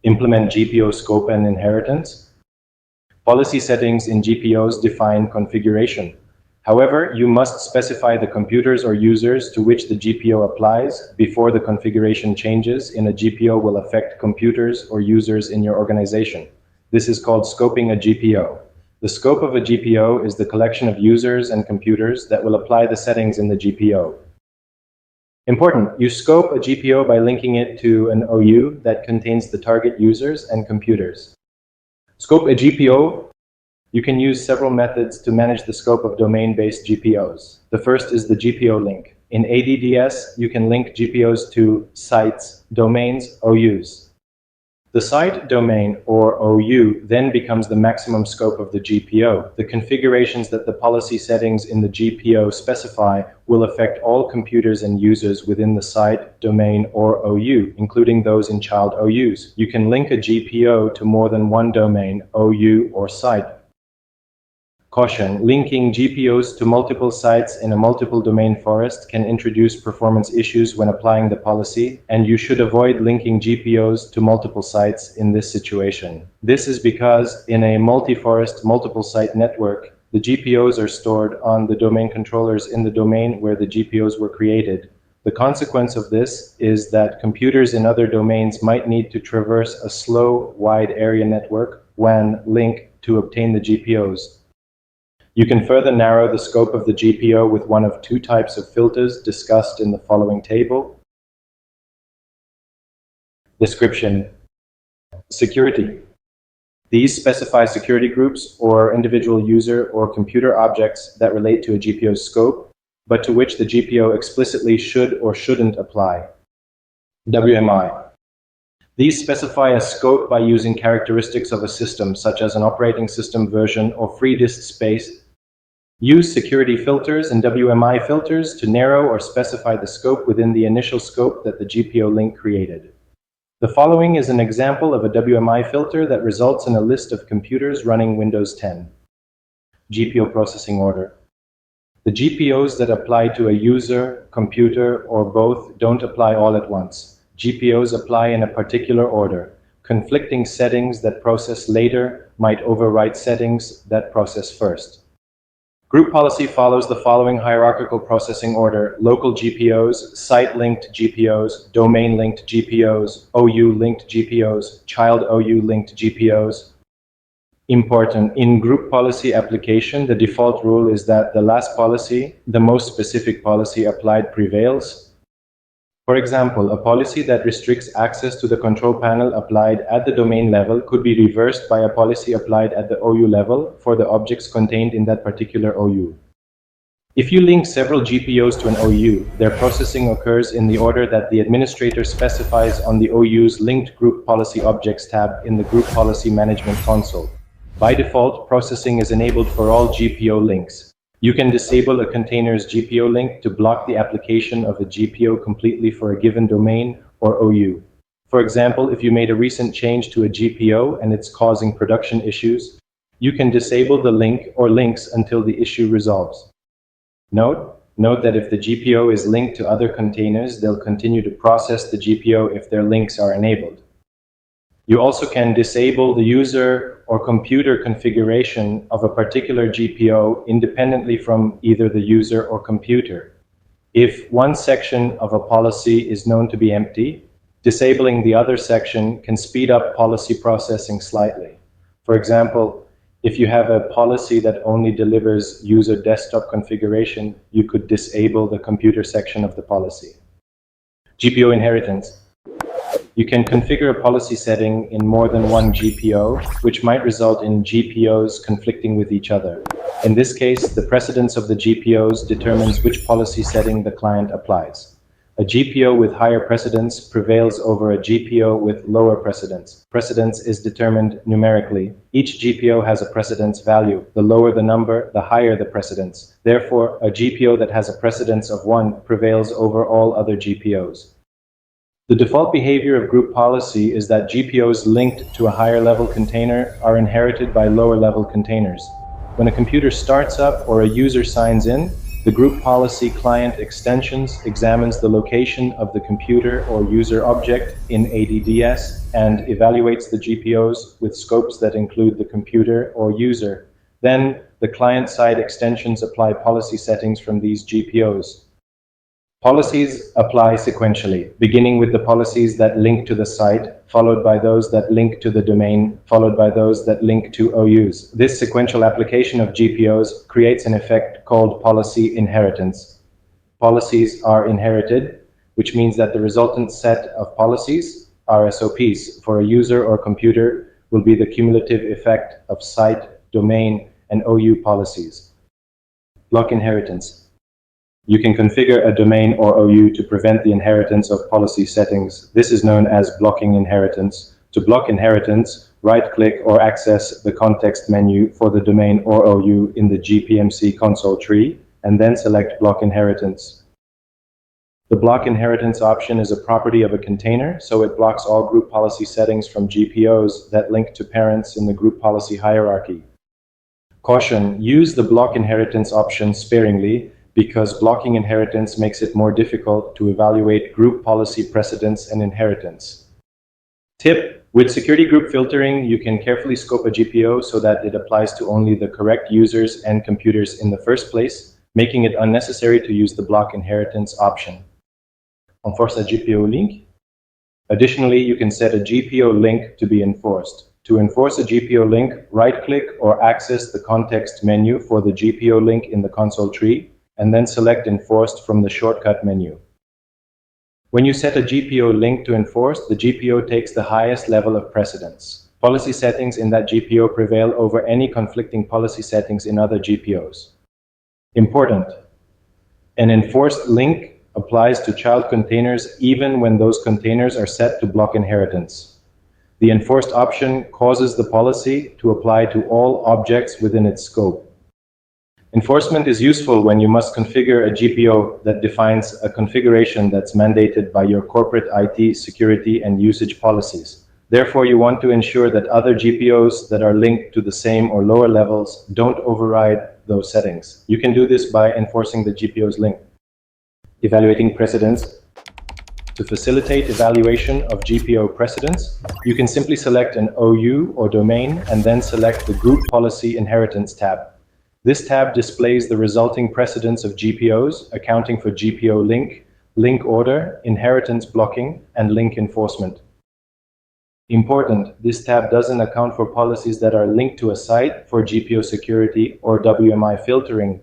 Implement GPO scope and inheritance. Policy settings in GPOs define configuration. However, you must specify the computers or users to which the GPO applies before the configuration changes in a GPO will affect computers or users in your organization. This is called scoping a GPO. The scope of a GPO is the collection of users and computers that will apply the settings in the GPO. Important, you scope a GPO by linking it to an OU that contains the target users and computers. Scope a GPO. You can use several methods to manage the scope of domain-based GPOs. The first is the GPO link. In ADDS, you can link GPOs to sites, domains, OUs. The site, domain, or OU then becomes the maximum scope of the GPO. The configurations that the policy settings in the GPO specify will affect all computers and users within the site, domain, or OU, including those in child OUs. You can link a GPO to more than one domain, OU, or site. Caution, linking GPOs to multiple sites in a multiple domain forest can introduce performance issues when applying the policy, and you should avoid linking GPOs to multiple sites in this situation. This is because in a multi-forest, multiple site network, the GPOs are stored on the domain controllers in the domain where the GPOs were created. The consequence of this is that computers in other domains might need to traverse a slow, wide area network WAN link to obtain the GPOs. You can further narrow the scope of the GPO with one of two types of filters discussed in the following table. Description. Security. These specify security groups or individual user or computer objects that relate to a GPO's scope, but to which the GPO explicitly should or shouldn't apply. WMI. These specify a scope by using characteristics of a system, such as an operating system version or free disk space. Use security filters and WMI filters to narrow or specify the scope within the initial scope that the GPO link created. The following is an example of a WMI filter that results in a list of computers running Windows 10. GPO processing order. The GPOs that apply to a user, computer, or both don't apply all at once. GPOs apply in a particular order. Conflicting settings that process later might overwrite settings that process first. Group policy follows the following hierarchical processing order: local GPOs, site-linked GPOs, domain-linked GPOs, OU-linked GPOs, child OU-linked GPOs. Important, in group policy application, the default rule is that the last policy, the most specific policy applied, prevails. For example, a policy that restricts access to the control panel applied at the domain level could be reversed by a policy applied at the OU level for the objects contained in that particular OU. If you link several GPOs to an OU, their processing occurs in the order that the administrator specifies on the OU's Linked Group Policy Objects tab in the Group Policy Management console. By default, processing is enabled for all GPO links. You can disable a container's GPO link to block the application of a GPO completely for a given domain or OU. For example, if you made a recent change to a GPO and it's causing production issues, you can disable the link or links until the issue resolves. Note that if the GPO is linked to other containers, they'll continue to process the GPO if their links are enabled. You also can disable the user or computer configuration of a particular GPO independently from either the user or computer. If one section of a policy is known to be empty, disabling the other section can speed up policy processing slightly. For example, if you have a policy that only delivers user desktop configuration, you could disable the computer section of the policy. GPO inheritance. You can configure a policy setting in more than one GPO, which might result in GPOs conflicting with each other. In this case, the precedence of the GPOs determines which policy setting the client applies. A GPO with higher precedence prevails over a GPO with lower precedence. Precedence is determined numerically. Each GPO has a precedence value. The lower the number, the higher the precedence. Therefore, a GPO that has a precedence of 1 prevails over all other GPOs. The default behavior of group policy is that GPOs linked to a higher level container are inherited by lower level containers. When a computer starts up or a user signs in, The group policy client extensions examines the location of the computer or user object in ADDS and evaluates the GPOs with scopes that include the computer or user. Then, the client-side extensions apply policy settings from these GPOs. Policies apply sequentially, beginning with the policies that link to the site, followed by those that link to the domain, followed by those that link to OUs. This sequential application of GPOs creates an effect called policy inheritance. Policies are inherited, which means that the resultant set of policies, RSOPs, for a user or computer will be the cumulative effect of site, domain, and OU policies. Block inheritance. You can configure a domain or OU to prevent the inheritance of policy settings. This is known as blocking inheritance. To block inheritance, right-click or access the context menu for the domain or OU in the GPMC console tree, and then select Block Inheritance. The Block Inheritance option is a property of a container, so it blocks all group policy settings from GPOs that link to parents in the group policy hierarchy. Caution: use the Block Inheritance option sparingly, because blocking inheritance makes it more difficult to evaluate group policy precedence and inheritance. Tip: with security group filtering, you can carefully scope a GPO so that it applies to only the correct users and computers in the first place, making it unnecessary to use the block inheritance option. Enforce a GPO link. Additionally, you can set a GPO link to be enforced. To enforce a GPO link, right-click or access the context menu for the GPO link in the console tree, and then select Enforced from the shortcut menu. When you set a GPO link to enforce, the GPO takes the highest level of precedence. Policy settings in that GPO prevail over any conflicting policy settings in other GPOs. Important: an enforced link applies to child containers even when those containers are set to block inheritance. The enforced option causes the policy to apply to all objects within its scope. Enforcement is useful when you must configure a GPO that defines a configuration that's mandated by your corporate IT security and usage policies. Therefore, you want to ensure that other GPOs that are linked to the same or lower levels don't override those settings. You can do this by enforcing the GPO's link. Evaluating precedence. To facilitate evaluation of GPO precedence, you can simply select an OU or domain and then select the Group Policy Inheritance tab. This tab displays the resulting precedence of GPOs, accounting for GPO link, link order, inheritance blocking, and link enforcement. Important: this tab doesn't account for policies that are linked to a site for GPO security or WMI filtering,